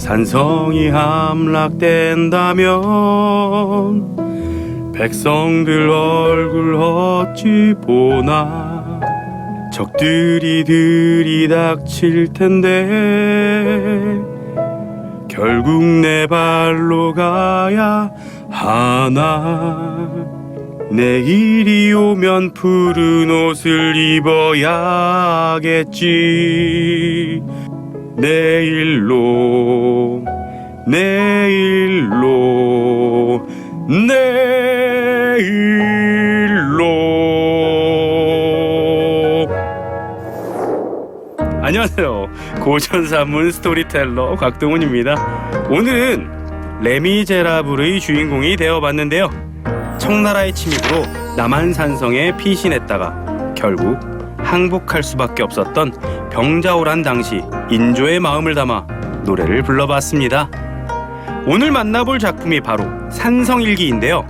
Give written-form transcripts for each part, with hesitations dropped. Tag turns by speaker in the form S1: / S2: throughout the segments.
S1: 산성이 함락된다면 백성들 얼굴 어찌 보나. 적들이 들이닥칠 텐데 결국 내 발로 가야 하나. 내일이 오면 푸른 옷을 입어야겠지. 내일로 안녕하세요. 고전산문 스토리텔러 곽동훈입니다. 오늘은 레미제라블의 주인공이 되어봤는데요. 청나라의 침입으로 남한산성에 피신했다가 결국 항복할 수밖에 없었던 병자호란 당시 인조의 마음을 담아 노래를 불러봤습니다. 오늘 만나볼 작품이 바로 산성일기인데요.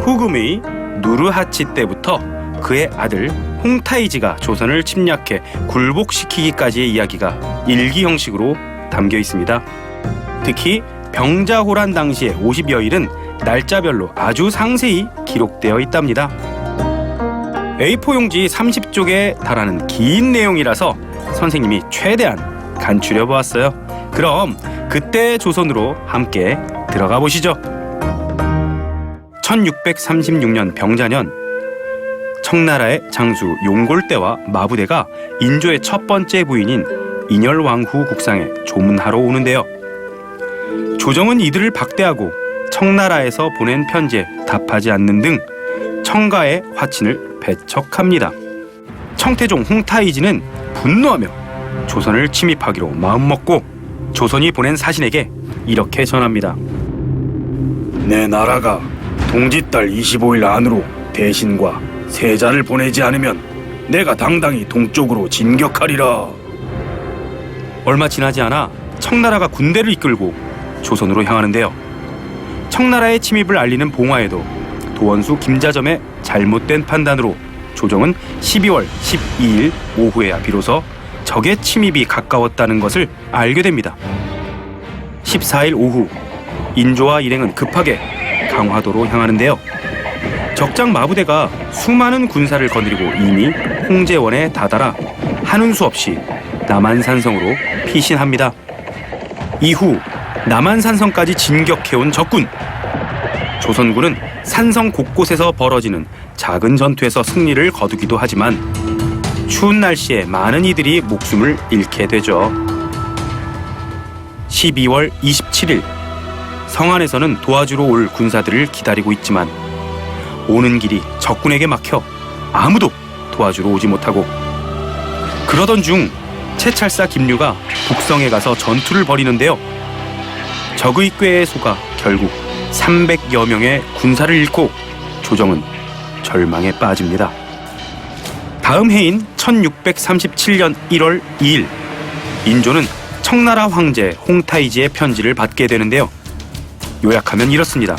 S1: 후금의 누르하치 때부터 그의 아들 홍타이지가 조선을 침략해 굴복시키기까지의 이야기가 일기 형식으로 담겨 있습니다. 특히 병자호란 당시의 50여일은 날짜별로 아주 상세히 기록되어 있답니다. A4 용지 30쪽에 달하는 긴 내용이라서 선생님이 최대한 간추려 보았어요. 그럼 그때 조선으로 함께 들어가 보시죠. 1636년 병자년, 청나라의 장수 용골대와 마부대가 인조의 첫 번째 부인인 인열왕후 국상에 조문하러 오는데요. 조정은 이들을 박대하고 청나라에서 보낸 편지에 답하지 않는 등 청가의 화친을 배척합니다. 청태종 홍타이지는 분노하며 조선을 침입하기로 마음먹고 조선이 보낸 사신에게 이렇게 전합니다. 내 나라가 동짓달 25일 안으로 대신과 세자를 보내지 않으면 내가 당당히 동쪽으로 진격하리라. 얼마 지나지 않아 청나라가 군대를 이끌고 조선으로 향하는데요. 청나라의 침입을 알리는 봉화에도 도원수 김자점의 잘못된 판단으로 조정은 12월 12일 오후에야 비로소 적의 침입이 가까웠다는 것을 알게 됩니다. 14일 오후 인조와 일행은 급하게 강화도로 향하는데요. 적장 마부대가 수많은 군사를 거느리고 이미 홍제원에 다다라 하는 수 없이 남한산성으로 피신합니다. 이후 남한산성까지 진격해온 적군. 조선군은 산성 곳곳에서 벌어지는 작은 전투에서 승리를 거두기도 하지만 추운 날씨에 많은 이들이 목숨을 잃게 되죠. 12월 27일 성안에서는 도와주러 올 군사들을 기다리고 있지만 오는 길이 적군에게 막혀 아무도 도와주러 오지 못하고, 그러던 중 채찰사 김류가 북성에 가서 전투를 벌이는데요. 적의 꾀에 속아 결국 300여 명의 군사를 잃고 조정은 절망에 빠집니다. 다음 해인 1637년 1월 2일 인조는 청나라 황제 홍타이지의 편지를 받게 되는데요. 요약하면 이렇습니다.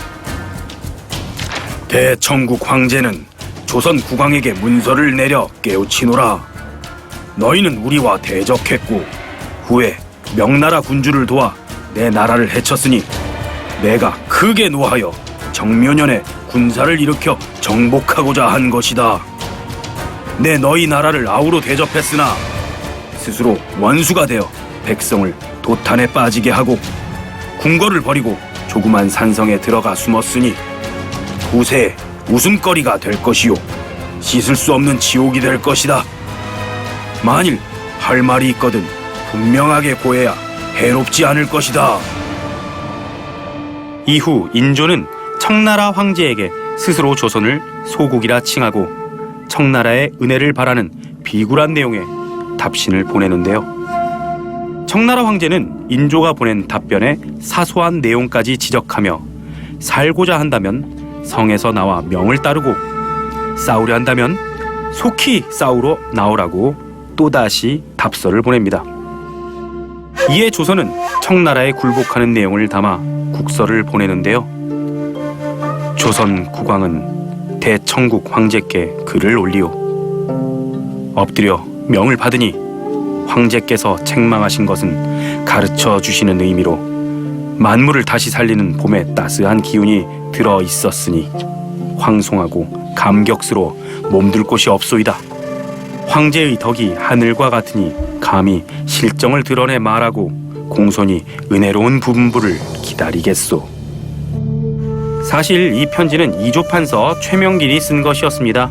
S1: 대청국 황제는 조선 국왕에게 문서를 내려 깨우치노라. 너희는 우리와 대적했고 후에 명나라 군주를 도와 내 나라를 해쳤으니 내가 크게 노하여 정묘년에 군사를 일으켜 정복하고자 한 것이다. 내 너희 나라를 아우로 대접했으나 스스로 원수가 되어 백성을 도탄에 빠지게 하고 궁궐을 버리고 조그만 산성에 들어가 숨었으니 후세에 웃음거리가 될 것이요 씻을 수 없는 지옥이 될 것이다. 만일 할 말이 있거든 분명하게 고해야 해롭지 않을 것이다. 이후 인조는 청나라 황제에게 스스로 조선을 소국이라 칭하고 청나라의 은혜를 바라는 비굴한 내용의 답신을 보내는데요. 청나라 황제는 인조가 보낸 답변에 사소한 내용까지 지적하며 살고자 한다면 성에서 나와 명을 따르고 싸우려 한다면 속히 싸우러 나오라고 또다시 답서를 보냅니다. 이에 조선은 청나라에 굴복하는 내용을 담아 국서를 보내는데요. 조선 국왕은 대청국 황제께 글을 올리오 엎드려 명을 받으니 황제께서 책망하신 것은 가르쳐 주시는 의미로 만물을 다시 살리는 봄의 따스한 기운이 들어 있었으니 황송하고 감격스러워 몸둘 곳이 없소이다. 황제의 덕이 하늘과 같으니 감히 실정을 드러내 말하고 공손히 은혜로운 분부를 기다리겠소. 사실 이 편지는 이조판서 최명길이 쓴 것이었습니다.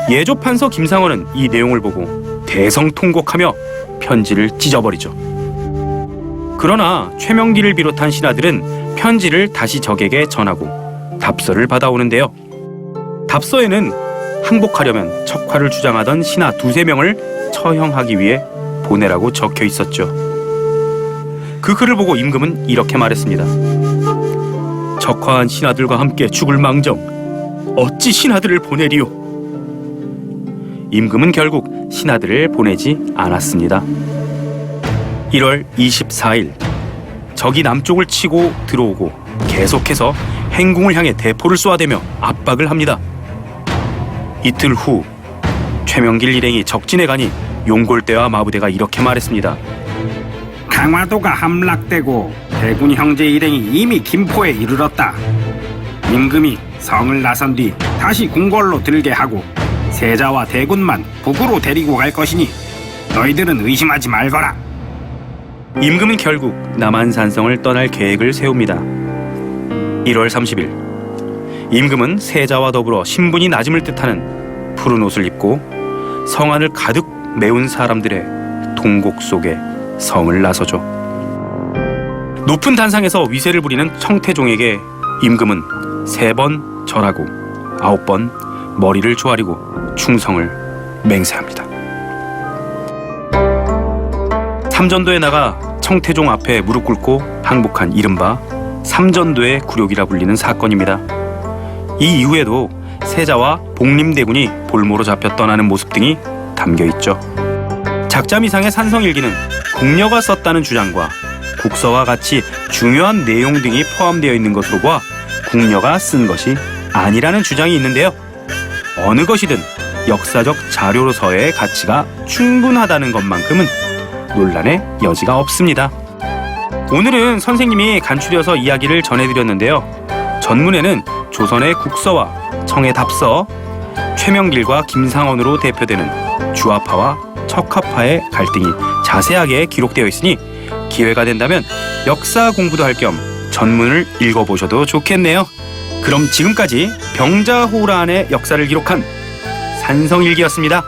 S1: 예조판서 김상원은 이 내용을 보고 대성통곡하며 편지를 찢어버리죠. 그러나 최명길을 비롯한 신하들은 편지를 다시 적에게 전하고 답서를 받아오는데요. 답서에는 항복하려면 척화를 주장하던 신하 두세 명을 처형하기 위해 보내라고 적혀 있었죠. 그 글을 보고 임금은 이렇게 말했습니다. 척화한 신하들과 함께 죽을 망정 어찌 신하들을 보내리요? 임금은 결국 신하들을 보내지 않았습니다. 1월 24일 적이 남쪽을 치고 들어오고 계속해서 행궁을 향해 대포를 쏘아대며 압박을 합니다. 이틀 후 최명길 일행이 적진에 가니 용골대와 마부대가 이렇게 말했습니다.
S2: 강화도가 함락되고 대군 형제 일행이 이미 김포에 이르렀다. 임금이 성을 나선 뒤 다시 궁궐로 들게 하고 세자와 대군만 북으로 데리고 갈 것이니 너희들은 의심하지 말거라.
S1: 임금은 결국 남한산성을 떠날 계획을 세웁니다. 1월 30일 임금은 세자와 더불어 신분이 낮음을 뜻하는 푸른 옷을 입고 성안을 가득 메운 사람들의 통곡 속에 성을 나서죠. 높은 단상에서 위세를 부리는 청태종에게 임금은 3번 절하고 9번 머리를 조아리고 충성을 맹세합니다. 삼전도에 나가 청태종 앞에 무릎 꿇고 항복한 이른바 삼전도의 굴욕이라 불리는 사건입니다. 이 이후에도 세자와 복림대군이 볼모로 잡혀 떠나는 모습 등이 담겨 있죠. 작자미상의 산성일기는 궁녀가 썼다는 주장과 국서와 같이 중요한 내용 등이 포함되어 있는 것으로 보아 궁녀가 쓴 것이 아니라는 주장이 있는데요. 어느 것이든 역사적 자료로서의 가치가 충분하다는 것만큼은 논란의 여지가 없습니다. 오늘은 선생님이 간추려서 이야기를 전해드렸는데요. 전문에는 조선의 국서와 청의 답서, 최명길과 김상원으로 대표되는 주화파와 척화파의 갈등이 자세하게 기록되어 있으니 기회가 된다면 역사 공부도 할 겸 전문을 읽어보셔도 좋겠네요. 그럼 지금까지 병자호란의 역사를 기록한 산성일기였습니다.